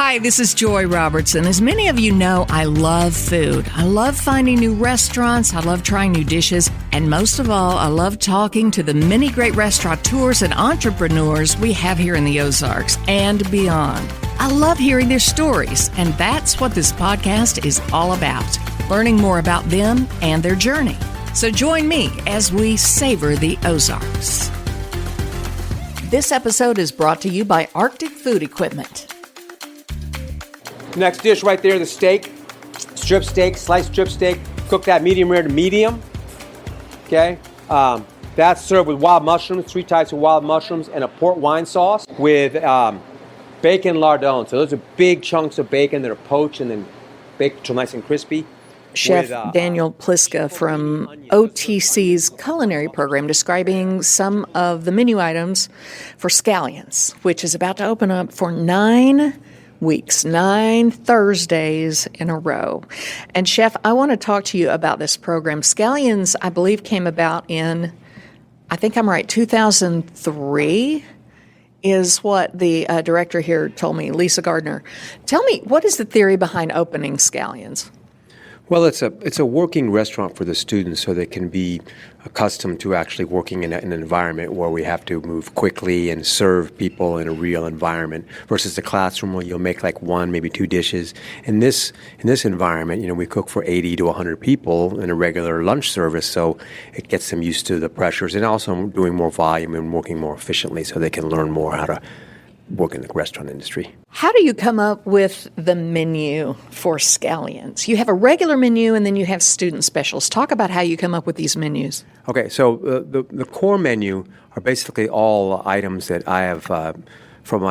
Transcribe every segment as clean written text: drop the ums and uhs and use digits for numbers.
Hi, this is Joy Robertson. As many of you know, I love food. I love finding new restaurants. I love trying new dishes. And most of all, I love talking to the many great restaurateurs and entrepreneurs we have here in the Ozarks and beyond. I love hearing their stories, and that's what this podcast is all about, learning more about them and their journey. So join me as we savor the Ozarks. This episode is brought to you by Arctic Food Equipment. Next dish right there, the steak, strip steak, sliced strip steak. Cook that medium rare to medium. Okay, that's served with wild mushrooms, 3 types of wild mushrooms, and a port wine sauce with bacon lardons. So those are big chunks of bacon that are poached and then baked till nice and crispy. Chef Daniel Pliska from OTC's culinary program describing some of the menu items for Scallions, which is about to open up for 9 weeks, 9 Thursdays in a row. And Chef, I want to talk to you about this program. Scallions, I believe, came about in, I think I'm right, 2003 is what the director here told me, Lisa Gardner. Tell me, what is the theory behind opening Scallions? Well, it's a working restaurant for the students so they can be accustomed to actually working in an environment where we have to move quickly and serve people in a real environment versus the classroom where you'll make like 1, maybe 2 dishes. In this environment, we cook for 80 to 100 people in a regular lunch service, so it gets them used to the pressures and also doing more volume and working more efficiently so they can learn more how to work in the restaurant industry. How do you come up with the menu for Scallions? You have a regular menu and then you have student specials. Talk about how you come up with these menus. Okay, so the core menu are basically all items that I have from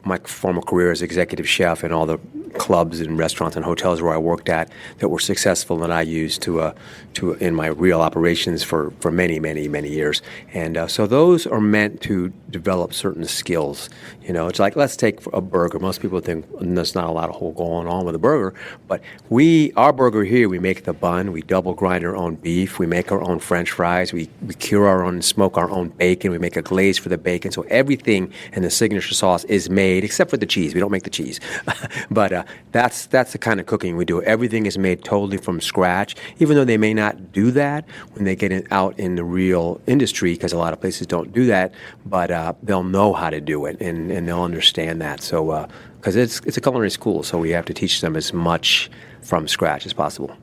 my former career as executive chef and all the clubs and restaurants and hotels where I worked at that were successful and I used to in my real operations for many years. And so those are meant to develop certain skills. It's like, let's take a burger. Most people think there's not a lot of whole going on with a burger, but our burger here, we make the bun, we double grind our own beef, we make our own French fries, we cure our own, smoke our own bacon, we make a glaze for the bacon. So everything in the signature sauce is made, except for the cheese. We don't make the cheese. But that's the kind of cooking we do. Everything is made totally from scratch, even though they may not do that when they get out in the real industry, because a lot of places don't do that, but they'll know how to do it, and they'll understand that. So, because it's a culinary school, so we have to teach them as much from scratch as possible.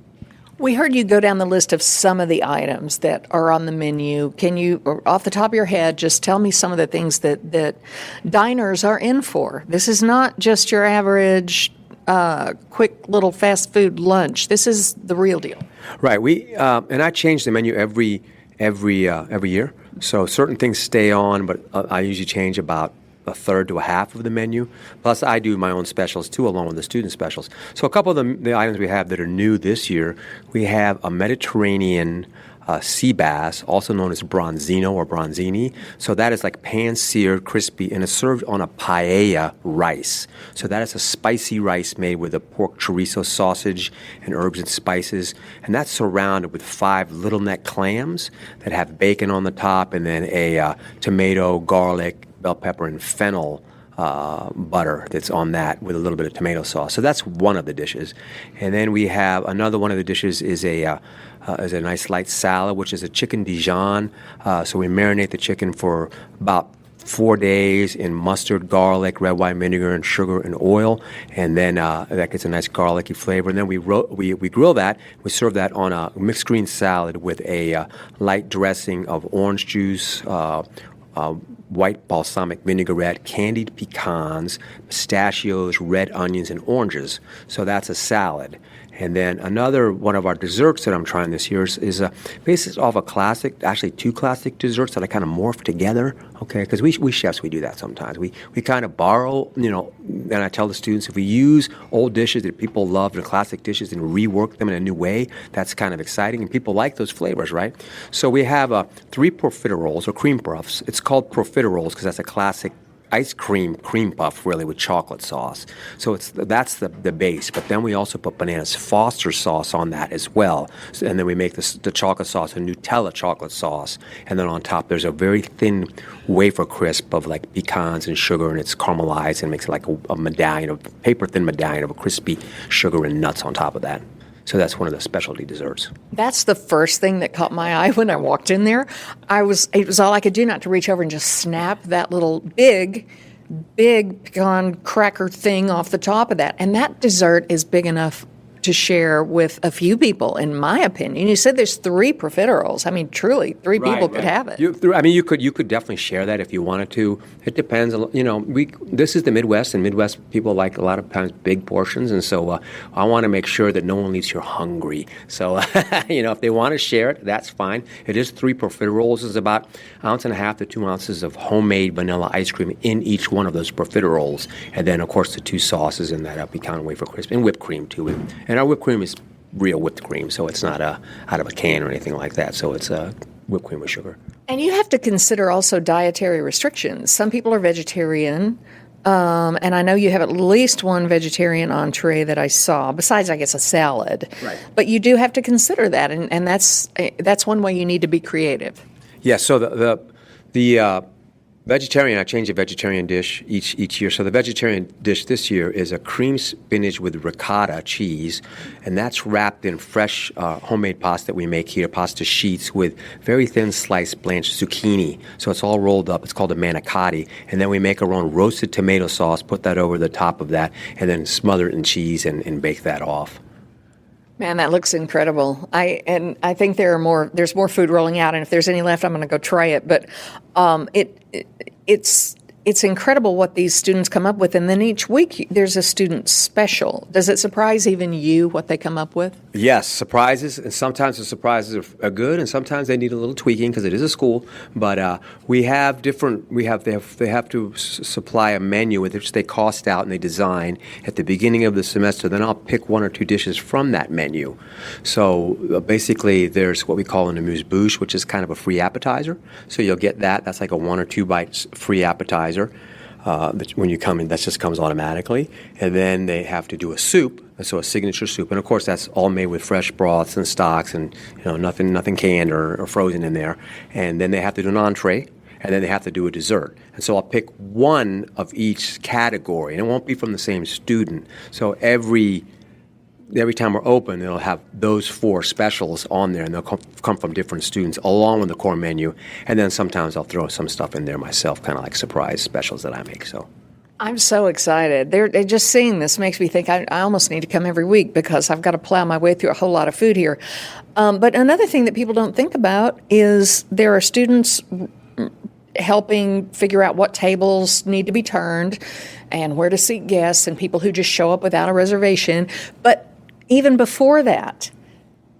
We heard you go down the list of some of the items that are on the menu. Can you, off the top of your head, just tell me some of the things that diners are in for? This is not just your average quick little fast food lunch. This is the real deal. Right. We and I change the menu every year. So certain things stay on, but I usually change about a third to a half of the menu. Plus, I do my own specials, too, along with the student specials. So a couple of the items we have that are new this year, we have a Mediterranean sea bass, also known as bronzino or bronzini. So that is like pan-seared, crispy, and it's served on a paella rice. So that is a spicy rice made with a pork chorizo sausage and herbs and spices. And that's surrounded with 5 little neck clams that have bacon on the top and then a tomato, garlic, bell pepper, and fennel butter that's on that with a little bit of tomato sauce. So that's one of the dishes. And then we have another one of the dishes is a nice light salad, which is a chicken Dijon. So we marinate the chicken for about 4 days in mustard, garlic, red wine vinegar, and sugar and oil, and then that gets a nice garlicky flavor. And then we grill that. We serve that on a mixed green salad with a light dressing of orange juice, white balsamic vinaigrette, candied pecans, pistachios, red onions, and oranges. So that's a salad. And then another one of our desserts that I'm trying this year is based off a classic, actually 2 classic desserts that I kind of morphed together, okay? Because we chefs, we do that sometimes. We kind of borrow, and I tell the students, if we use old dishes that people love, the classic dishes, and rework them in a new way, that's kind of exciting, and people like those flavors, right? So we have 3 profiteroles, or cream puffs. It's called profiteroles because that's a classic ice cream puff really with chocolate sauce. So that's the base. But then we also put Bananas Foster sauce on that as well. And then we make the chocolate sauce, a Nutella chocolate sauce. And then on top there's a very thin wafer crisp of like pecans and sugar, and it's caramelized and makes it like a medallion, paper thin medallion of a crispy sugar and nuts on top of that. So that's one of the specialty desserts. That's the first thing that caught my eye when I walked in there. It was all I could do not to reach over and just snap that little big pecan cracker thing off the top of that. And that dessert is big enough to share with a few people, in my opinion. You said there's 3 profiteroles. I mean, truly, 3 people could have it. You could definitely share that if you wanted to. It depends. This is the Midwest, and Midwest people like a lot of times big portions, and so I want to make sure that no one leaves here hungry. So, if they want to share it, that's fine. It is 3 profiteroles. It's about 1.5 ounces to 2 ounces of homemade vanilla ice cream in each one of those profiteroles, and then, of course, the 2 sauces in that pecan wafer crisp, and whipped cream, too. And our whipped cream is real whipped cream, so it's not out of a can or anything like that. So it's whipped cream with sugar. And you have to consider also dietary restrictions. Some people are vegetarian, and I know you have at least one vegetarian entree that I saw, besides, I guess, a salad. Right. But you do have to consider that, and that's one way you need to be creative. Yeah, so the vegetarian, I change a vegetarian dish each year. So the vegetarian dish this year is a cream spinach with ricotta cheese, and that's wrapped in fresh homemade pasta that we make here, pasta sheets with very thin sliced blanched zucchini. So it's all rolled up. It's called a manicotti. And then we make our own roasted tomato sauce, put that over the top of that, and then smother it in cheese and bake that off. Man, that looks incredible. I think there's more food rolling out, and if there's any left, I'm going to go try it. But it's incredible what these students come up with, and then each week there's a student special. Does it surprise even you what they come up with? Yes, surprises, and sometimes the surprises are good, and sometimes they need a little tweaking because it is a school. But they have to supply a menu with which they cost out and they design at the beginning of the semester. Then I'll pick 1 or 2 dishes from that menu. So basically, there's what we call an amuse-bouche, which is kind of a free appetizer. So you'll get that. That's like a 1 or 2 bites free appetizer. When you come in, that just comes automatically. And then they have to do a soup, so a signature soup. And of course, that's all made with fresh broths and stocks, and nothing canned or frozen in there. And then they have to do an entree, and then they have to do a dessert. And so I'll pick 1 of each category, and it won't be from the same student. So every time we're open, it'll have those 4 specials on there, and they'll come from different students along with the core menu. And then sometimes I'll throw some stuff in there myself, kind of like surprise specials that I make. So I'm so excited. They're just seeing this makes me think I almost need to come every week because I've got to plow my way through a whole lot of food here. But another thing that people don't think about is there are students helping figure out what tables need to be turned and where to seat guests and people who just show up without a reservation. But even before that,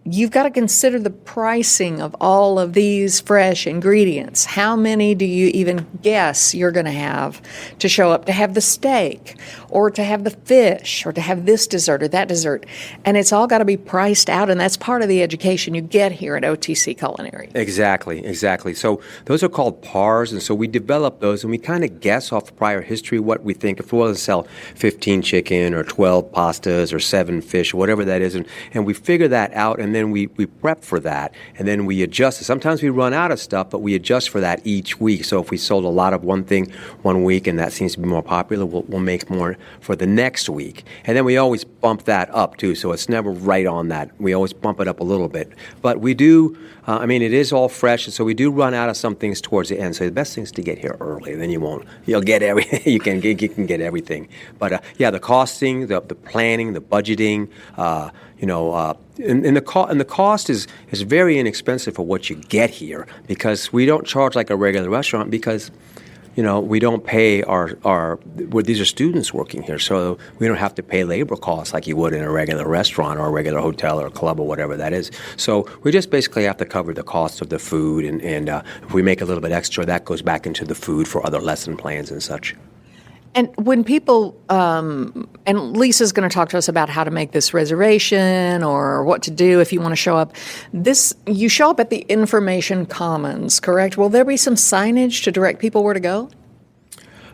you've got to consider the pricing of all of these fresh ingredients. How many do you even guess you're going to have to show up to have the steak or to have the fish or to have this dessert or that dessert? And it's all got to be priced out, and that's part of the education you get here at OTC Culinary. Exactly. So those are called PARs, and so we develop those, and we kind of guess off prior history what we think. If we want to sell 15 chicken or 12 pastas or 7 fish, or whatever that is, and we figure that out, and then we prep for that, and then we adjust. Sometimes we run out of stuff, but we adjust for that each week. So if we sold a lot of one thing one week and that seems to be more popular, we'll make more for the next week. And then we always bump that up too, so it's never right on that. We always bump it up a little bit. But we do, it is all fresh, and so we do run out of some things towards the end. So the best thing is to get here early, then you'll get everything. you can get everything. But the costing, the planning, the budgeting, and the cost is very inexpensive for what you get here, because we don't charge like a regular restaurant, because we don't pay these are students working here, so we don't have to pay labor costs like you would in a regular restaurant or a regular hotel or club or whatever that is. So we just basically have to cover the cost of the food, and if we make a little bit extra, that goes back into the food for other lesson plans and such. And when people, and Lisa's going to talk to us about how to make this reservation or what to do if you want to show up. You show up at the Information Commons, correct? Will there be some signage to direct people where to go?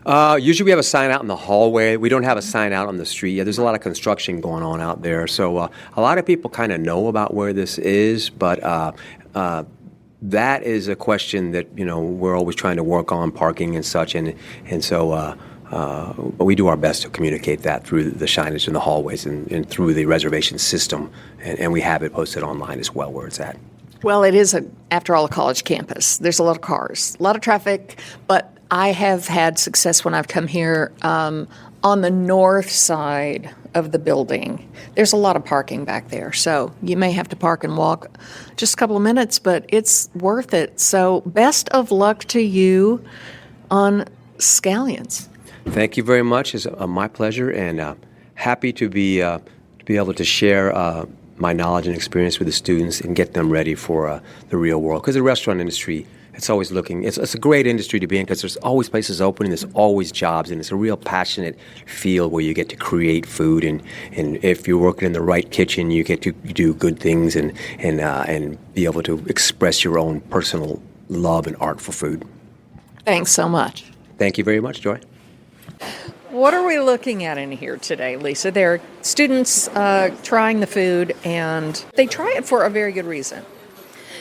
Usually we have a sign out in the hallway. We don't have a sign out on the street. Yeah, there's a lot of construction going on out there. So a lot of people kind of know about where this is, but that is a question that, we're always trying to work on, parking and such. And so we do our best to communicate that through the signage in the hallways and through the reservation system. And we have it posted online as well where it's at. Well, it is, after all, a college campus. There's a lot of cars, a lot of traffic, but I have had success when I've come here on the north side of the building. There's a lot of parking back there, so you may have to park and walk just a couple of minutes, but it's worth it. So best of luck to you on Scallions. Thank you very much. It's my pleasure, and happy to be able to share my knowledge and experience with the students and get them ready for the real world. Because the restaurant industry, it's always it's a great industry to be in because there's always places open and there's always jobs, and it's a real passionate field where you get to create food, and if you're working in the right kitchen, you get to do good things and be able to express your own personal love and art for food. Thanks so much. Thank you very much, Joy. What are we looking at in here today, Lisa? There are students trying the food, and they try it for a very good reason.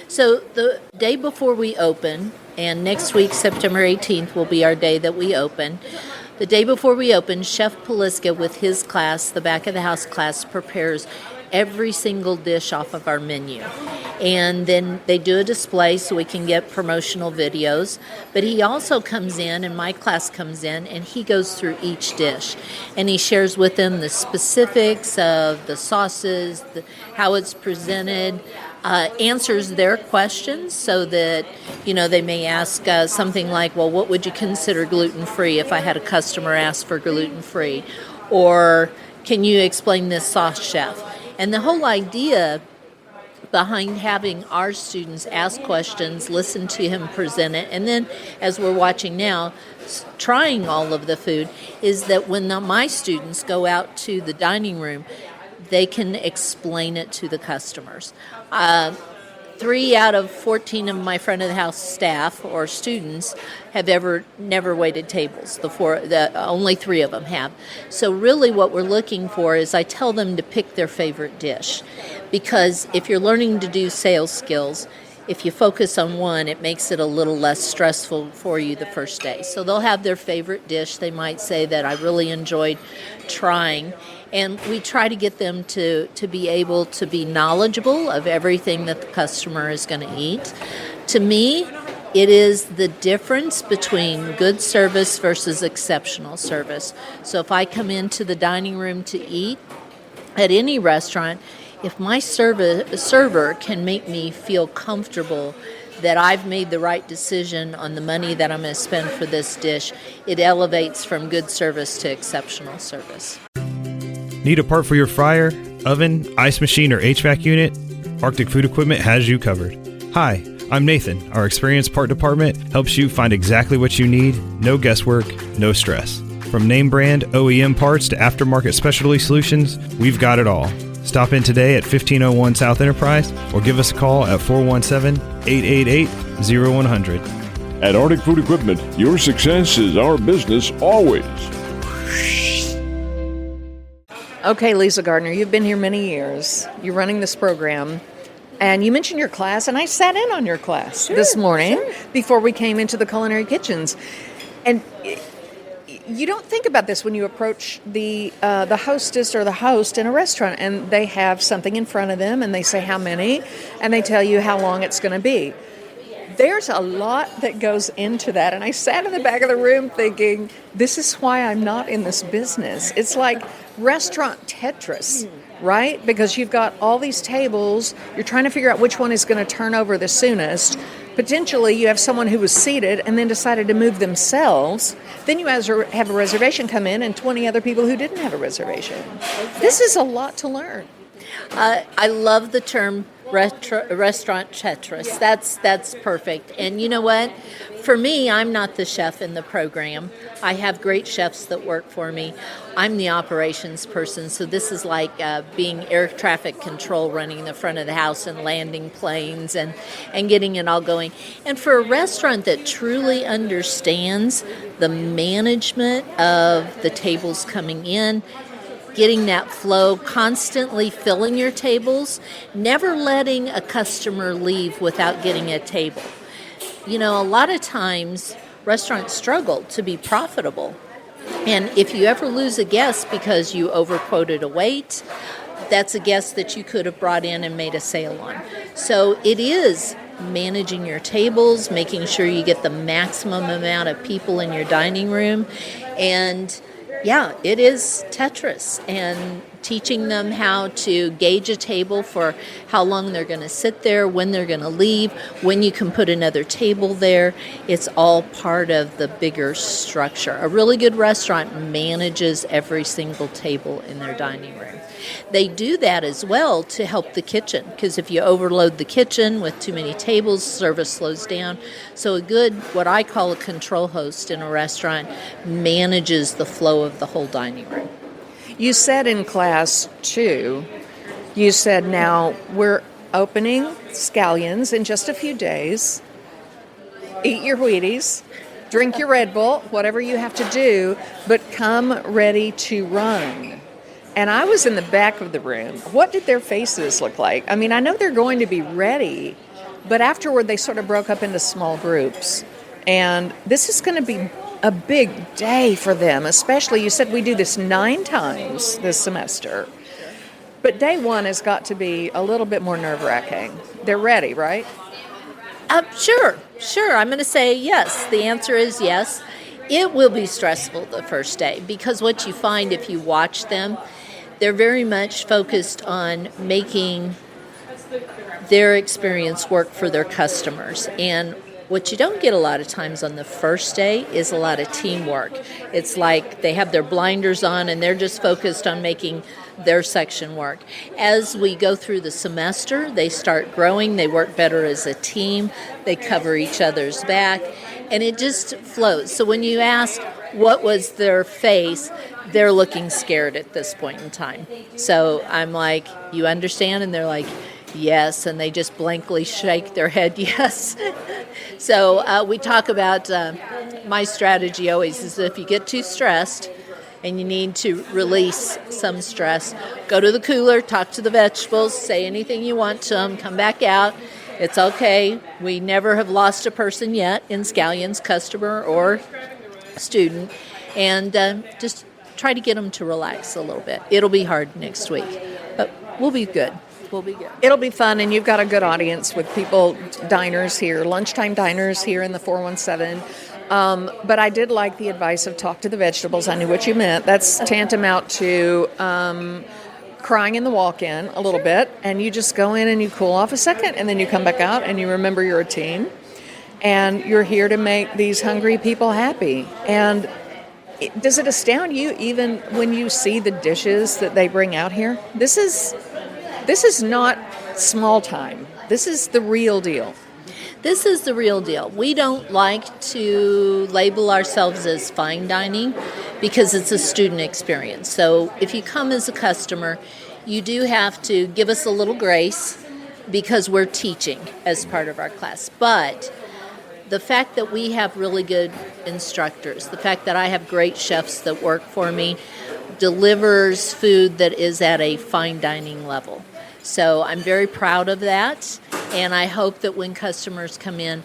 So the day before we open, and next week, September 18th, will be our day that we open. The day before we open, Chef Pliska, with his class, the back of the house class, prepares every single dish off of our menu. And then they do a display so we can get promotional videos. But he also comes in, and my class comes in, and he goes through each dish. And he shares with them the specifics of the sauces, how it's presented, answers their questions so that, they may ask something like, well, what would you consider gluten-free if I had a customer ask for gluten-free? Or can you explain this sauce, chef? And the whole idea behind having our students ask questions, listen to him present it, and then, as we're watching now, trying all of the food, is that when my students go out to the dining room, they can explain it to the customers. 3 out of 14 of my front of the house staff or students have never waited tables. Only 3 of them have. So really what we're looking for is I tell them to pick their favorite dish, because if you're learning to do sales skills, if you focus on one, it makes it a little less stressful for you the first day. So they'll have their favorite dish. They might say that I really enjoyed trying. And we try to get them to be able to be knowledgeable of everything that the customer is going to eat. To me, it is the difference between good service versus exceptional service. So if I come into the dining room to eat at any restaurant, if my server can make me feel comfortable that I've made the right decision on the money that I'm going to spend for this dish, it elevates from good service to exceptional service. Need a part for your fryer, oven, ice machine, or HVAC unit? Arctic Food Equipment has you covered. Hi, I'm Nathan. Our experienced part department helps you find exactly what you need, no guesswork, no stress. From name brand OEM parts to aftermarket specialty solutions, we've got it all. Stop in today at 1501 South Enterprise or give us a call at 417-888-0100. At Arctic Food Equipment, your success is our business always. Okay, Lisa Gardner, you've been here many years. You're running this program, and you mentioned your class, and I sat in on your class this morning before we came into the culinary kitchens. And you don't think about this when you approach the hostess or the host in a restaurant, and they have something in front of them, and they say how many, and they tell you how long it's going to be. There's a lot that goes into that, and I sat in the back of the room thinking, this is why I'm not in this business. It's like restaurant Tetris, right? Because you've got all these tables, you're trying to figure out which one is going to turn over the soonest. Potentially, you have someone who was seated and then decided to move themselves. Then you have a reservation come in and 20 other people who didn't have a reservation. This is a lot to learn. I love the term restaurant Tetris. That's perfect. And you know what? for me, I'm not the chef in the program. I have great chefs that work for me. I'm the operations person, so this is like being air traffic control, running the front of the house and landing planes and getting it all going. And for a restaurant that truly understands the management of the tables coming in, getting that flow, constantly filling your tables, never letting a customer leave without getting a table. You know, a lot of times restaurants struggle to be profitable. And if you ever lose a guest because you overquoted a wait, that's a guest that you could have brought in and made a sale on. So it is managing your tables, making sure you get the maximum amount of people in your dining room. And yeah, it is Tetris, and teaching them how to gauge a table for how long they're going to sit there, when they're going to leave, when you can put another table there. It's all part of the bigger structure. A really good restaurant manages every single table in their dining room. They do that as well to help the kitchen, because if you overload the kitchen with too many tables, service slows down. So a good, what I call a control host in a restaurant, manages the flow of the whole dining room. You said in class 2, you said now we're opening Scallions in just a few days. Eat your Wheaties, drink your Red Bull, whatever you have to do, but come ready to run. And I was in the back of the room. What did their faces look like? I mean, I know they're going to be ready, but afterward they sort of broke up into small groups. And this is going to be a big day for them, especially, you said we do this 9 times this semester. But day 1 has got to be a little bit more nerve-wracking. They're ready, right? Sure. I'm going to say yes. The answer is yes. It will be stressful the first day, because what you find if you watch them, they're very much focused on making their experience work for their customers. And what you don't get a lot of times on the first day is a lot of teamwork. It's like they have their blinders on and they're just focused on making their section work. As we go through the semester, they start growing, they work better as a team, they cover each other's back, and it just flows. So when you ask what was their face, they're looking scared at this point in time. So I'm like, you understand? And they're like, yes, and they just blankly shake their head yes. So we talk about my strategy always is if you get too stressed and you need to release some stress, go to the cooler, talk to the vegetables, say anything you want to them, come back out. It's okay. We never have lost a person yet in Scallions, customer or student, and just try to get them to relax a little bit. It'll be hard next week, but we'll be good. It'll be fun, and you've got a good audience with people, diners here, lunchtime diners here in the 417. But I did like the advice of talk to the vegetables. I knew what you meant. That's tantamount to crying in the walk-in a little bit, and you just go in and you cool off a second, and then you come back out and you remember you're a team, and you're here to make these hungry people happy. And does it astound you even when you see the dishes that they bring out here? This is not small time. This is the real deal. This is the real deal. We don't like to label ourselves as fine dining because it's a student experience. So if you come as a customer, you do have to give us a little grace because we're teaching as part of our class. But the fact that we have really good instructors, the fact that I have great chefs that work for me, delivers food that is at a fine dining level. So I'm very proud of that, and I hope that when customers come in,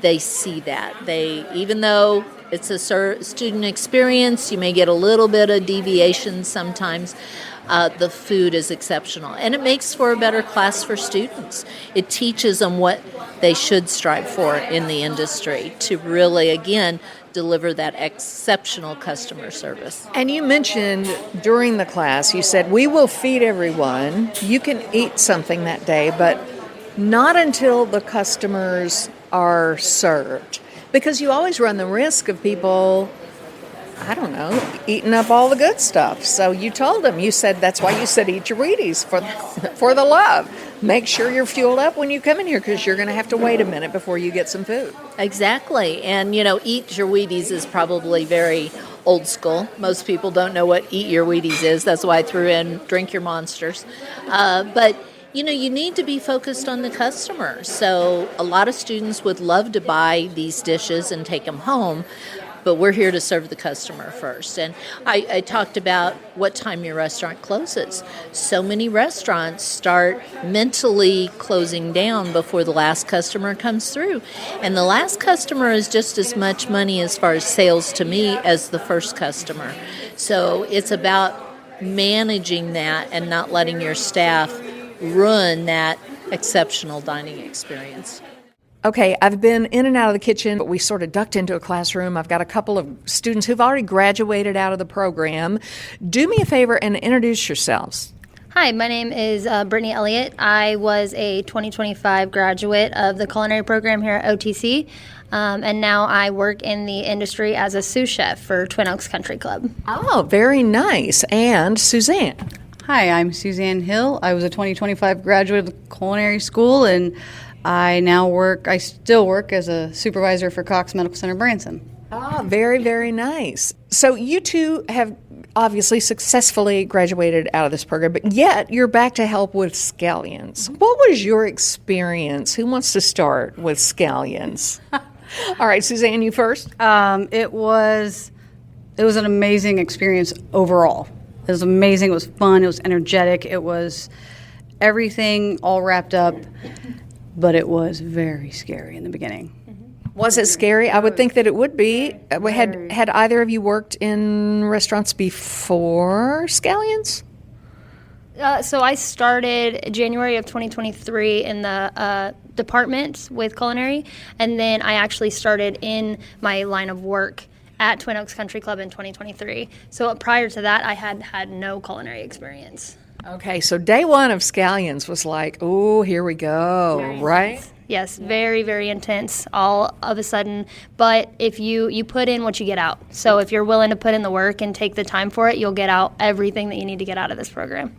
they see that. Even though it's a student experience, you may get a little bit of deviation sometimes, the food is exceptional. And it makes for a better class for students. It teaches them what they should strive for in the industry to really, again, deliver that exceptional customer service. And you mentioned during the class, you said, we will feed everyone. You can eat something that day, but not until the customers are served. Because you always run the risk of people I don't know, eating up all the good stuff. So you told them, you said, that's why you said eat your Wheaties for the love. Make sure you're fueled up when you come in here because you're going to have to wait a minute before you get some food. Exactly. And, eat your Wheaties is probably very old school. Most people don't know what eat your Wheaties is. That's why I threw in drink your Monsters. But you need to be focused on the customer. So a lot of students would love to buy these dishes and take them home, but we're here to serve the customer first. And I talked about what time your restaurant closes. So many restaurants start mentally closing down before the last customer comes through. And the last customer is just as much money as far as sales to me as the first customer. So it's about managing that and not letting your staff ruin that exceptional dining experience. Okay, I've been in and out of the kitchen, but we sort of ducked into a classroom. I've got a couple of students who've already graduated out of the program. Do me a favor and introduce yourselves. Hi, my name is Brittany Elliott. I was a 2025 graduate of the culinary program here at OTC, and now I work in the industry as a sous chef for Twin Oaks Country Club. Oh, very nice. And Suzanne. Hi, I'm Suzanne Hill. I was a 2025 graduate of the culinary school, and I still work as a supervisor for Cox Medical Center Branson. Ah, very, very nice. So you two have obviously successfully graduated out of this program, but yet you're back to help with Scallions. What was your experience? Who wants to start with Scallions? All right, Suzanne, you first. It was an amazing experience overall. It was amazing. It was fun. It was energetic. It was everything all wrapped up. But it was very scary in the beginning. Was it scary? I would think that it would be. Had either of you worked in restaurants before Scallions? So I started January of 2023 in the department with culinary, and then I actually started in my line of work at Twin Oaks Country Club in 2023. So prior to that, I had no culinary experience. Okay, so day one of Scallions was like, oh, here we go, right? Yes, very, very intense all of a sudden. But if you put in what you get out. So if you're willing to put in the work and take the time for it, you'll get out everything that you need to get out of this program.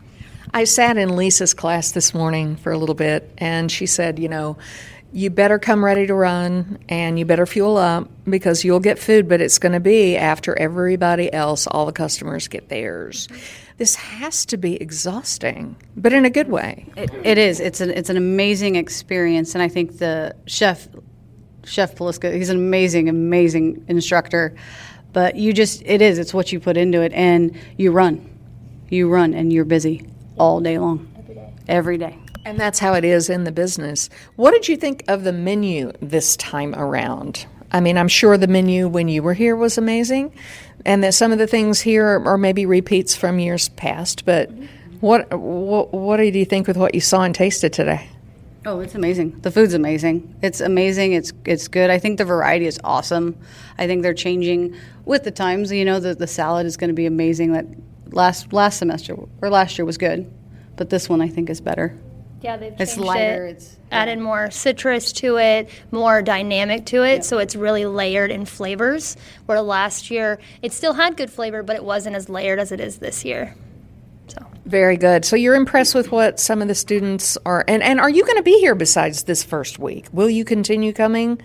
I sat in Lisa's class this morning for a little bit, and she said, you better come ready to run, and you better fuel up because you'll get food, but it's going to be after everybody else, all the customers get theirs. This has to be exhausting, but in a good way. It is. It's an amazing experience, and I think the Chef Pliska, he's an amazing instructor. But it's what you put into it, and you run, and you're busy all day long, every day. And that's how it is in the business. What did you think of the menu this time around? I mean, I'm sure the menu when you were here was amazing, and that some of the things here are maybe repeats from years past. But what did you think with what you saw and tasted today? Oh, it's amazing. The food's amazing. It's amazing. It's good. I think the variety is awesome. I think they're changing with the times. The salad is going to be amazing. That last semester or last year was good, but this one I think is better. Yeah, they've changed it's lighter. It's added more citrus to it, more dynamic to it, so it's really layered in flavors. Where last year, it still had good flavor, but it wasn't as layered as it is this year. So very good. So you're impressed with what some of the students are, and are you going to be here besides this first week? Will you continue coming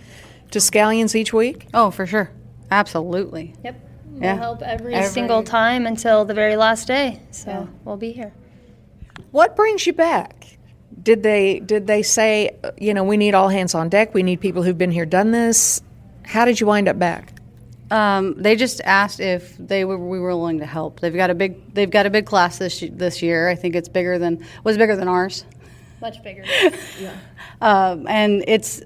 to Scallions each week? Oh, for sure. Absolutely. Yep. We'll help every single time until the very last day. So we'll be here. What brings you back? Did they say, we need all hands on deck, we need people who've been here, done this? How did you wind up back? They just asked if we were willing to help. They've got a big class this year. I think it's bigger than ours. Much bigger. Yeah. And it's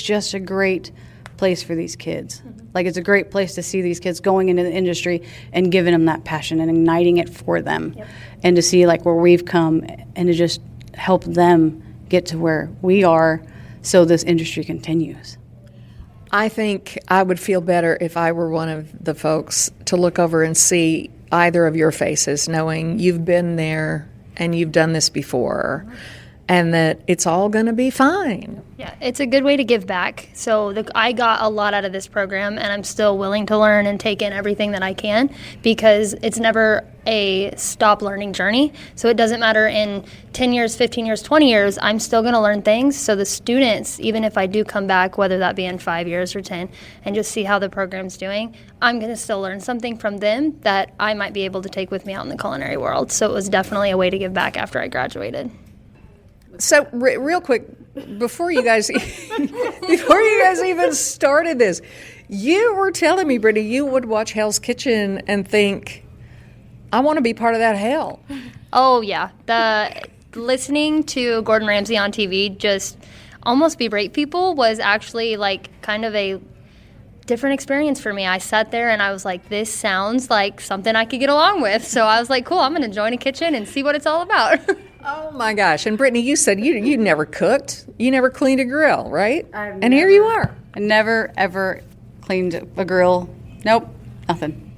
just a great place for these kids. Mm-hmm. Like, it's a great place to see these kids going into the industry and giving them that passion and igniting it for them. Yep. And to see like where we've come and to just help them get to where we are so this industry continues. I think I would feel better if I were one of the folks to look over and see either of your faces, knowing you've been there and you've done this before. and that it's all going to be fine. Yeah, it's a good way to give back. So I got a lot out of this program, and I'm still willing to learn and take in everything that I can, because it's never a stop learning journey. So it doesn't matter in 10 years, 15 years, 20 years, I'm still going to learn things. So the students, even if I do come back, whether that be in 5 years or 10, and just see how the program's doing, I'm going to still learn something from them that I might be able to take with me out in the culinary world. So it was definitely a way to give back after I graduated. So real quick, before you guys even started this, you were telling me, Brittany, you would watch Hell's Kitchen and think, I want to be part of that hell. Oh yeah, listening to Gordon Ramsay on TV just almost berate people was actually like kind of a different experience for me. I sat there and I was like, this sounds like something I could get along with. So I was like, cool, I'm going to join a kitchen and see what it's all about. Oh my gosh. And Brittany, you said you never cooked. You never cleaned a grill, right? And here you are. I never, ever cleaned a grill. Nope, nothing.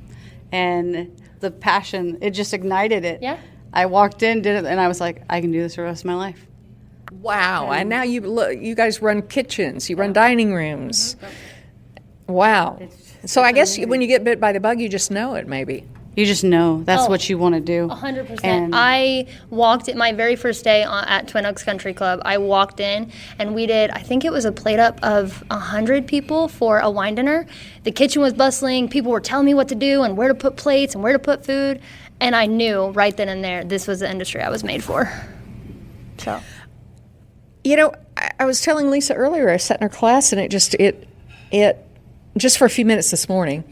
And the passion, it just ignited it. Yeah. I walked in, did it, and I was like, I can do this for the rest of my life. Wow. And now you guys run kitchens. You run dining rooms. Wow. So I guess when you get bit by the bug, you just know it, maybe. You just know that's what you want to do. 100%. And I walked my very first day at Twin Oaks Country Club. I walked in and we did, I think it was a plate up of 100 people for a wine dinner. The kitchen was bustling. People were telling me what to do and where to put plates and where to put food. And I knew right then and there this was the industry I was made for. So, I was telling Lisa earlier, I sat in her class and it just for a few minutes this morning,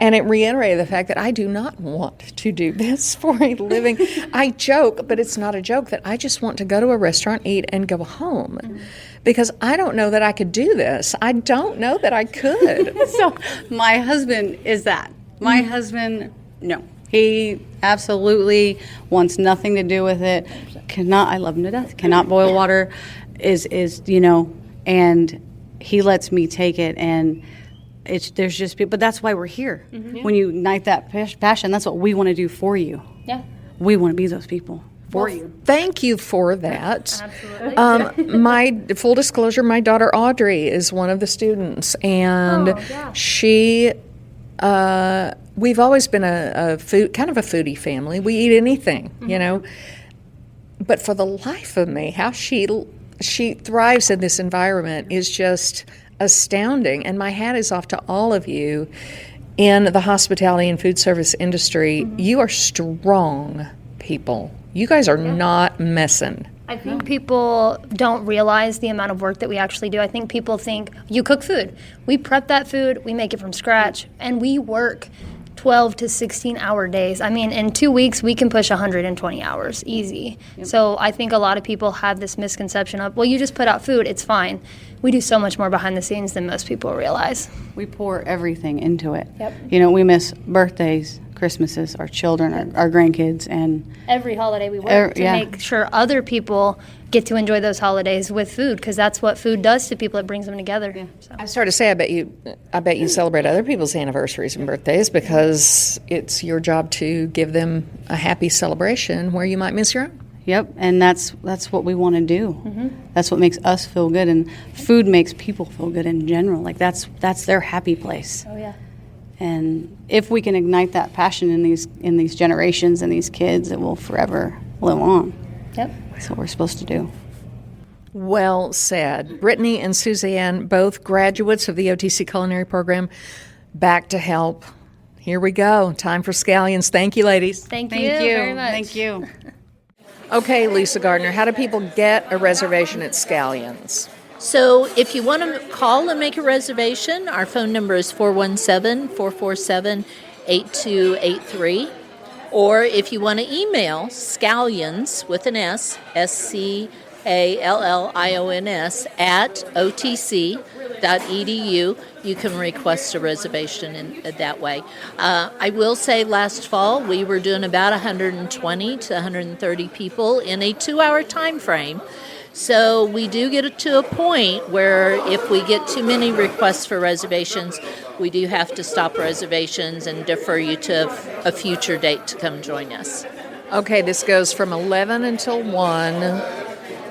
and it reiterated the fact that I do not want to do this for a living. I joke, but it's not a joke, that I just want to go to a restaurant, eat, and go home. Because I don't know that I could do this. I don't know that I could. So my husband is that. My husband, no. He absolutely wants nothing to do with it. I love him to death. Cannot boil water, and he lets me take it, and there's just people, but that's why we're here. When you ignite that passion, that's what we want to do for you. yeah. We want to be those people for you. Thank you for that. Absolutely. My full disclosure, my daughter Audrey is one of the students, and she. We've always been a foodie family. We eat anything, But for the life of me, how she thrives in this environment is just astounding. And my hat is off to all of you in the hospitality and food service industry. You are strong people. You guys are not messing. I think people don't realize the amount of work that we actually do. I think people think, you cook food. We prep that food, we make it from scratch, and we work 12 to 16-hour days. I mean, in 2 weeks, we can push 120 hours, easy. So I think a lot of people have this misconception of, well, you just put out food, it's fine. We do so much more behind the scenes than most people realize. We pour everything into it. Yep. We miss birthdays, Christmases, our children, our grandkids, and every holiday we work to make sure other people get to enjoy those holidays with food, because that's what food does to people. It brings them together. Yeah. So. I started to say, I bet you celebrate other people's anniversaries and birthdays, because it's your job to give them a happy celebration where you might miss your own. Yep, and that's what we want to do. That's what makes us feel good, and food makes people feel good in general. Like that's their happy place. Oh yeah. And if we can ignite that passion in these generations and these kids, it will forever live on. Yep. That's what we're supposed to do. Well said. Brittany and Suzanne, both graduates of the OTC culinary program, back to help. Here we go. Time for Scallions. Thank you, ladies. Thank you very much. Thank you. Okay, Lisa Gardner, how do people get a reservation at Scallions? So if you want to call and make a reservation, our phone number is 417-447-8283. Or if you want to email Scallions with an S, Scallions at otc.edu, you can request a reservation in that way. I will say last fall we were doing about 120 to 130 people in a 2-hour time frame. So we do get to a point where if we get too many requests for reservations, we do have to stop reservations and defer you to a future date to come join us. Okay, this goes from 11 until 1.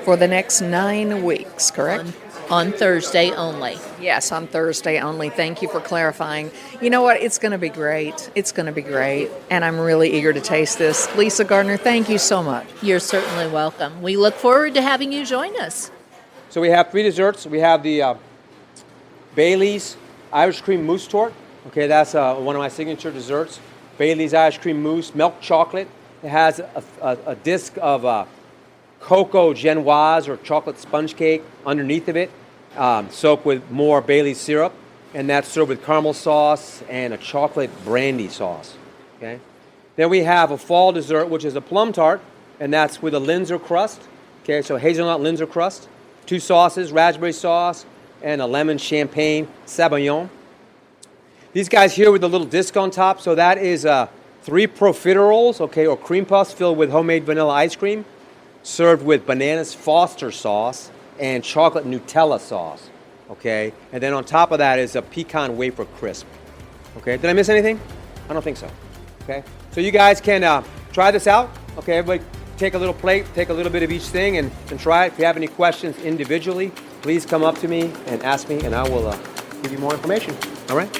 for the next 9 weeks, correct? On Thursday only. Yes, on Thursday only. Thank you for clarifying. You know what? It's going to be great. It's going to be great. And I'm really eager to taste this. Lisa Gardner, thank you so much. You're certainly welcome. We look forward to having you join us. So we have 3 desserts. We have the Bailey's Irish Cream Mousse Torte. Okay, that's one of my signature desserts. Bailey's Irish Cream Mousse, milk chocolate. It has a disc of cocoa genoise or chocolate sponge cake underneath of it, soaked with more Bailey's syrup, and that's served with caramel sauce and a chocolate brandy sauce. Okay. Then we have a fall dessert, which is a plum tart, and that's with a Linzer crust. Okay, so hazelnut Linzer crust, 2 sauces, raspberry sauce, and a lemon champagne sabayon. These guys here with the little disc on top, so that is 3 profiteroles, okay, or cream puffs filled with homemade vanilla ice cream, served with bananas Foster sauce and chocolate Nutella sauce, okay? And then on top of that is a pecan wafer crisp, okay? Did I miss anything? I don't think so, okay? So you guys can try this out, okay? Everybody take a little plate, take a little bit of each thing and try it. If you have any questions individually, please come up to me and ask me, and I will give you more information, all right?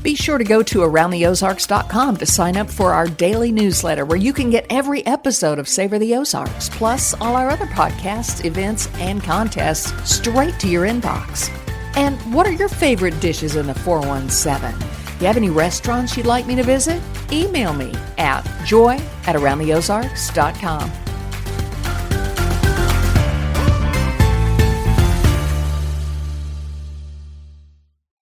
Be sure to go to AroundTheOzarks.com to sign up for our daily newsletter where you can get every episode of Savor the Ozarks, plus all our other podcasts, events, and contests straight to your inbox. And what are your favorite dishes in the 417? You have any restaurants you'd like me to visit? Email me at joy@AroundTheOzarks.com.